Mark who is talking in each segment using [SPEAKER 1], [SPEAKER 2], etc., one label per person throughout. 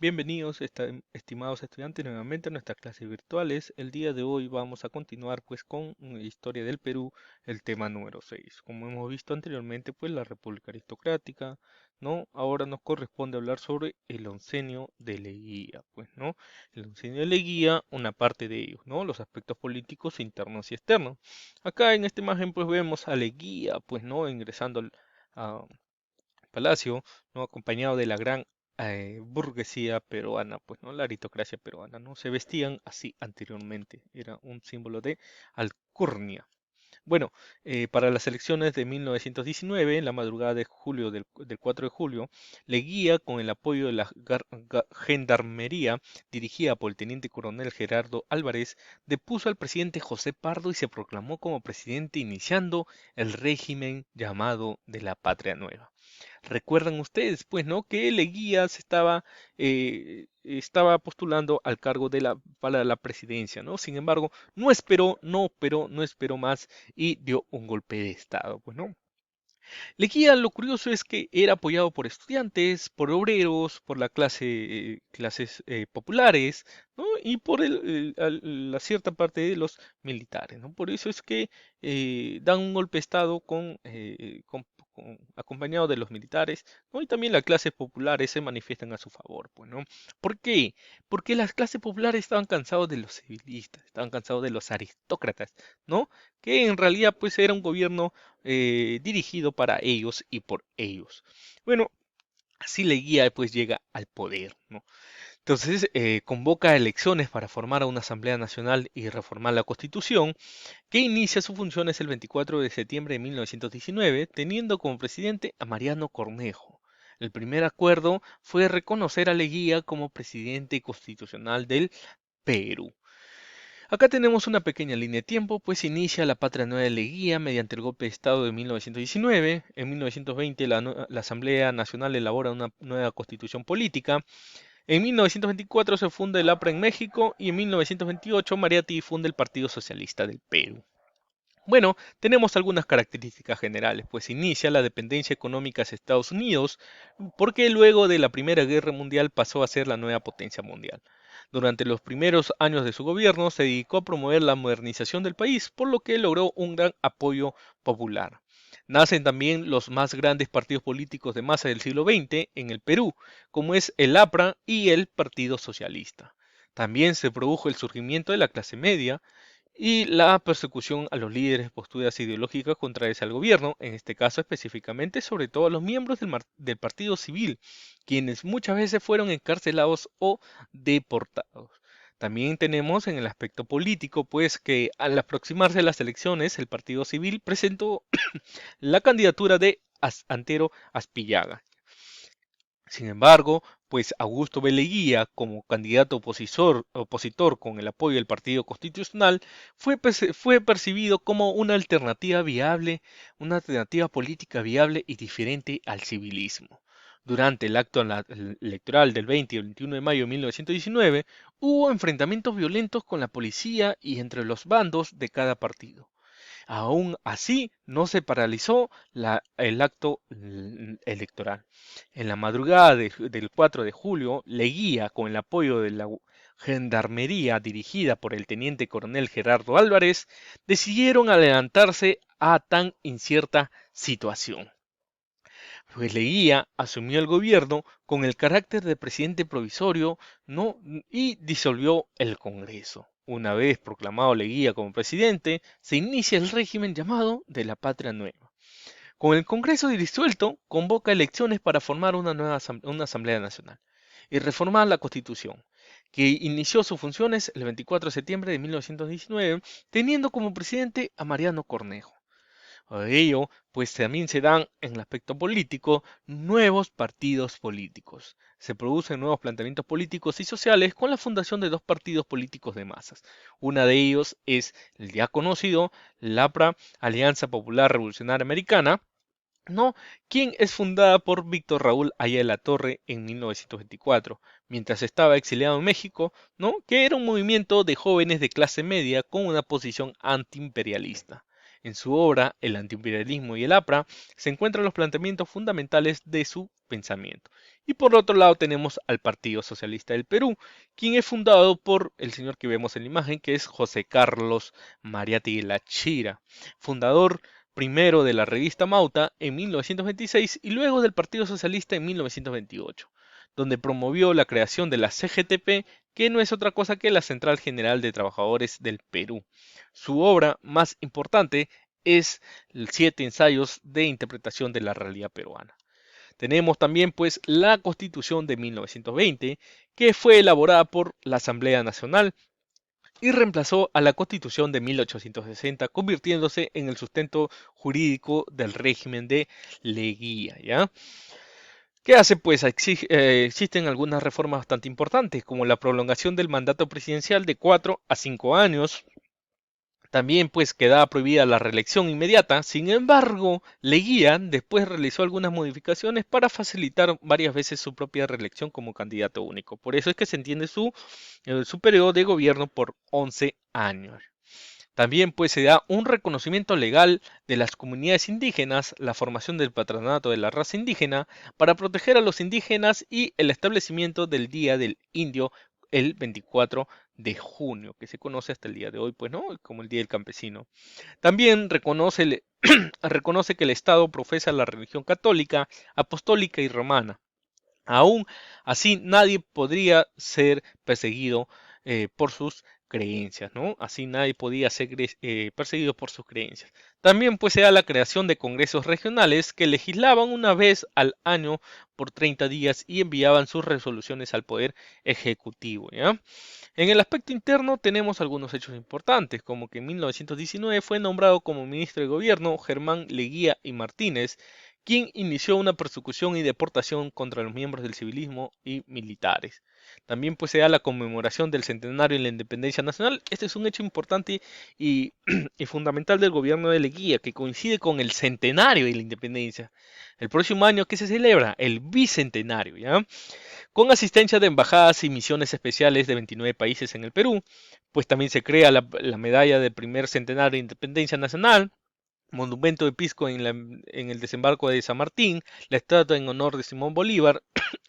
[SPEAKER 1] Bienvenidos, estimados estudiantes, nuevamente a nuestras clases virtuales. El día de hoy vamos a continuar pues con Historia del Perú, el tema número 6. Como hemos visto anteriormente, pues la República Aristocrática, ¿no? Ahora nos corresponde hablar sobre el oncenio de Leguía, pues, ¿no? El oncenio de Leguía, una parte de ellos, ¿no? Los aspectos políticos internos y externos. Acá en esta imagen pues vemos a Leguía, pues, ¿no? Ingresando a palacio, ¿no? Acompañado de la gran burguesía peruana, pues, ¿no? La aristocracia peruana, ¿no? Se vestían así anteriormente, era un símbolo de alcurnia. Bueno, para las elecciones de 1919, en la madrugada de julio del 4 de julio, Leguía, con el apoyo de la gendarmería dirigida por el teniente coronel Gerardo Álvarez, depuso al presidente José Pardo y se proclamó como presidente, iniciando el régimen llamado de la Patria Nueva. Recuerdan ustedes, pues, ¿no? Que Leguía estaba postulando al cargo para la presidencia, ¿no? Sin embargo, no esperó más y dio un golpe de estado, pues, ¿no? Leguía, lo curioso es que era apoyado por estudiantes, por obreros, por clases populares, ¿no? Y por la cierta parte de los militares, ¿no? Por eso es que dan un golpe de estado acompañado de los militares, ¿no? Y también las clases populares se manifiestan a su favor, pues, ¿no? ¿Por qué? Porque las clases populares estaban cansados de los civilistas, estaban cansados de los aristócratas, ¿no? Que en realidad pues era un gobierno dirigido para ellos y por ellos. Bueno, así Leguía pues llega al poder, ¿no? Entonces convoca elecciones para formar a una Asamblea Nacional y reformar la Constitución, que inicia sus funciones el 24 de septiembre de 1919, teniendo como presidente a Mariano Cornejo. El primer acuerdo fue reconocer a Leguía como presidente constitucional del Perú. Acá tenemos una pequeña línea de tiempo, pues inicia la Patria Nueva de Leguía mediante el golpe de Estado de 1919. En 1920 la Asamblea Nacional elabora una nueva constitución política. En 1924 se funda el APRA en México y en 1928 Mariátegui funda el Partido Socialista del Perú. Bueno, tenemos algunas características generales, pues inicia la dependencia económica hacia Estados Unidos, porque luego de la Primera Guerra Mundial pasó a ser la nueva potencia mundial. Durante los primeros años de su gobierno se dedicó a promover la modernización del país, por lo que logró un gran apoyo popular. Nacen también los más grandes partidos políticos de masa del siglo XX en el Perú, como es el APRA y el Partido Socialista. También se produjo el surgimiento de la clase media, y la persecución a los líderes, posturas ideológicas contrarias al gobierno, en este caso específicamente sobre todo a los miembros del Partido Civil, quienes muchas veces fueron encarcelados o deportados. También tenemos en el aspecto político, pues que al aproximarse las elecciones, el Partido Civil presentó la candidatura de Antero Aspillaga. Sin embargo, pues Augusto B. Leguía, como candidato opositor con el apoyo del Partido Constitucional, fue percibido como una alternativa política viable y diferente al civilismo. Durante el acto electoral del 20 y 21 de mayo de 1919, hubo enfrentamientos violentos con la policía y entre los bandos de cada partido. Aún así, no se paralizó el acto electoral. En la madrugada del 4 de julio, Leguía, con el apoyo de la gendarmería dirigida por el teniente coronel Gerardo Álvarez, decidieron adelantarse a tan incierta situación. Pues Leguía asumió el gobierno con el carácter de presidente provisorio, ¿no? Y disolvió el Congreso. Una vez proclamado Leguía como presidente, se inicia el régimen llamado de la Patria Nueva. Con el Congreso disuelto, convoca elecciones para formar una Asamblea Nacional y reformar la Constitución, que inició sus funciones el 24 de septiembre de 1919, teniendo como presidente a Mariano Cornejo. A ello, pues también se dan en el aspecto político nuevos partidos políticos. Se producen nuevos planteamientos políticos y sociales con la fundación de dos partidos políticos de masas. Una de ellos es el ya conocido, la APRA, Alianza Popular Revolucionaria Americana, ¿no? Quien es fundada por Víctor Raúl Ayala Torre en 1924, mientras estaba exiliado en México, ¿no? Que era un movimiento de jóvenes de clase media con una posición antiimperialista. En su obra, El antiimperialismo y el APRA, se encuentran los planteamientos fundamentales de su pensamiento. Y por otro lado tenemos al Partido Socialista del Perú, quien es fundado por el señor que vemos en la imagen, que es José Carlos Mariátegui Lachira, fundador primero de la revista Mauta en 1926 y luego del Partido Socialista en 1928, donde promovió la creación de la CGTP, que no es otra cosa que la Central General de Trabajadores del Perú. Su obra más importante es Siete ensayos de interpretación de la realidad peruana. Tenemos también pues la Constitución de 1920, que fue elaborada por la Asamblea Nacional y reemplazó a la Constitución de 1860, convirtiéndose en el sustento jurídico del régimen de Leguía, ¿ya? ¿Qué hace? Pues existen algunas reformas bastante importantes, como la prolongación del mandato presidencial de 4 a 5 años. También pues quedaba prohibida la reelección inmediata. Sin embargo, Leguía después realizó algunas modificaciones para facilitar varias veces su propia reelección como candidato único. Por eso es que se entiende su periodo de gobierno por 11 años. También pues se da un reconocimiento legal de las comunidades indígenas, la formación del patronato de la raza indígena para proteger a los indígenas y el establecimiento del Día del Indio el 24 de junio, que se conoce hasta el día de hoy, pues, ¿no? Como el Día del Campesino. También reconoce que el Estado profesa la religión católica, apostólica y romana. Aún así, nadie podría ser perseguido por sus creencias, ¿no? Así nadie podía ser perseguido por sus creencias. También pues se da la creación de congresos regionales que legislaban una vez al año por 30 días y enviaban sus resoluciones al Poder Ejecutivo, ¿ya? En el aspecto interno tenemos algunos hechos importantes, como que en 1919 fue nombrado como ministro de Gobierno Germán Leguía y Martínez, quien inició una persecución y deportación contra los miembros del civilismo y militares. También pues se da la conmemoración del centenario de la independencia nacional. Este es un hecho importante y, y fundamental del gobierno de Leguía, que coincide con el centenario de la independencia. El próximo año que se celebra, el bicentenario, ¿ya? Con asistencia de embajadas y misiones especiales de 29 países en el Perú, pues también se crea la medalla del primer centenario de independencia nacional, monumento de Pisco en el desembarco de San Martín, la estatua en honor de Simón Bolívar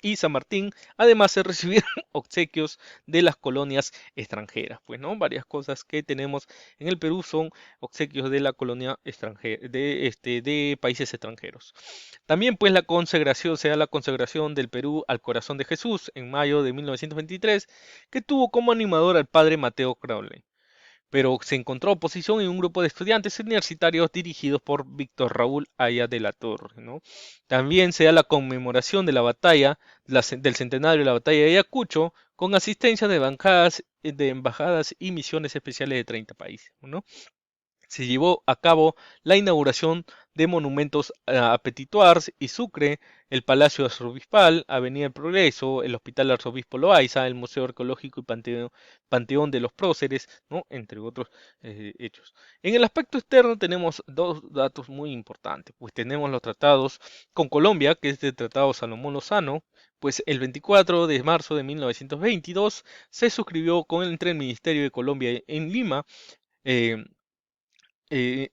[SPEAKER 1] y San Martín. Además se recibieron obsequios de las colonias extranjeras. Pues no, varias cosas que tenemos en el Perú son obsequios de la colonia extranjera, de países extranjeros. También pues la consagración, se da la consagración del Perú al corazón de Jesús en mayo de 1923, que tuvo como animador al padre Mateo Crowley, pero se encontró oposición en un grupo de estudiantes universitarios dirigidos por Víctor Raúl Haya de la Torre, ¿no? También se da la conmemoración de la batalla, del centenario de la batalla de Ayacucho, con asistencia de embajadas y misiones especiales de 30 países, ¿no? Se llevó a cabo la inauguración de monumentos a Petit Oars y Sucre, el Palacio Arzobispal, Avenida del Progreso, el Hospital Arzobispo Loaiza, el Museo Arqueológico y Panteón de los Próceres, ¿no? Entre otros hechos. En el aspecto externo tenemos dos datos muy importantes, pues tenemos los tratados con Colombia, que es el Tratado Salomón Lozano, pues el 24 de marzo de 1922 se suscribió entre el Ministerio de Colombia en Lima, eh, eh,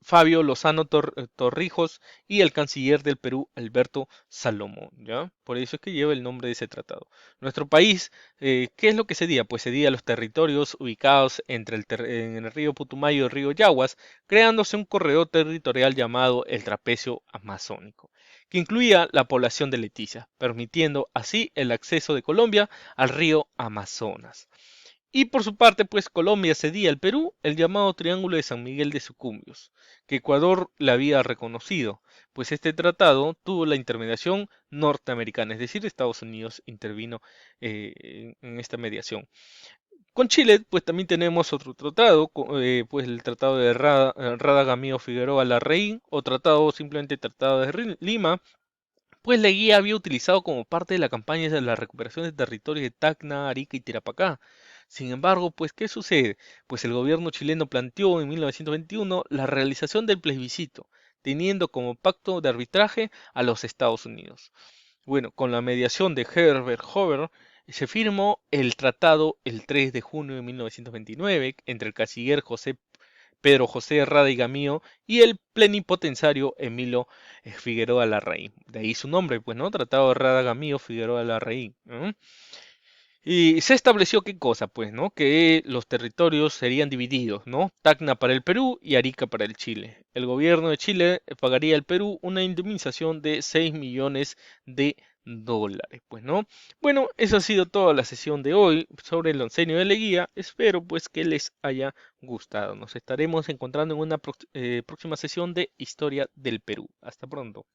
[SPEAKER 1] Fabio Lozano Torrijos y el canciller del Perú, Alberto Salomón, ¿ya? Por eso es que lleva el nombre de ese tratado. Nuestro país, ¿qué es lo que cedía? Pues cedía los territorios ubicados en el río Putumayo y el río Yaguas, creándose un corredor territorial llamado el Trapecio Amazónico, que incluía la población de Leticia, permitiendo así el acceso de Colombia al río Amazonas. Y por su parte, pues Colombia cedía al Perú el llamado Triángulo de San Miguel de Sucumbios, que Ecuador le había reconocido, pues este tratado tuvo la intermediación norteamericana, es decir, Estados Unidos intervino en esta mediación. Con Chile, pues también tenemos otro tratado, pues el tratado de Rada Figueroa Larraín, o tratado simplemente Tratado de Lima, pues Leguía había utilizado como parte de la campaña de la recuperación de territorios de Tacna, Arica y Tirapacá. Sin embargo, pues ¿qué sucede? Pues el gobierno chileno planteó en 1921 la realización del plebiscito, teniendo como pacto de arbitraje a los Estados Unidos. Bueno, con la mediación de Herbert Hoover, se firmó el tratado el 3 de junio de 1929 entre el canciller José Pedro José Rada y Gamío y el plenipotenciario Emilio Figueroa Larraín. De ahí su nombre, pues, ¿no? Tratado de Rada Gamío Figueroa Larraín, ¿no? Y se estableció qué cosa, pues, ¿no? Que los territorios serían divididos, ¿no? Tacna para el Perú y Arica para el Chile. El gobierno de Chile pagaría al Perú una indemnización de 6 millones de dólares, pues, ¿no? Bueno, esa ha sido toda la sesión de hoy sobre el oncenio de Leguía. Espero, pues, que les haya gustado. Nos estaremos encontrando en una próxima sesión de Historia del Perú. Hasta pronto.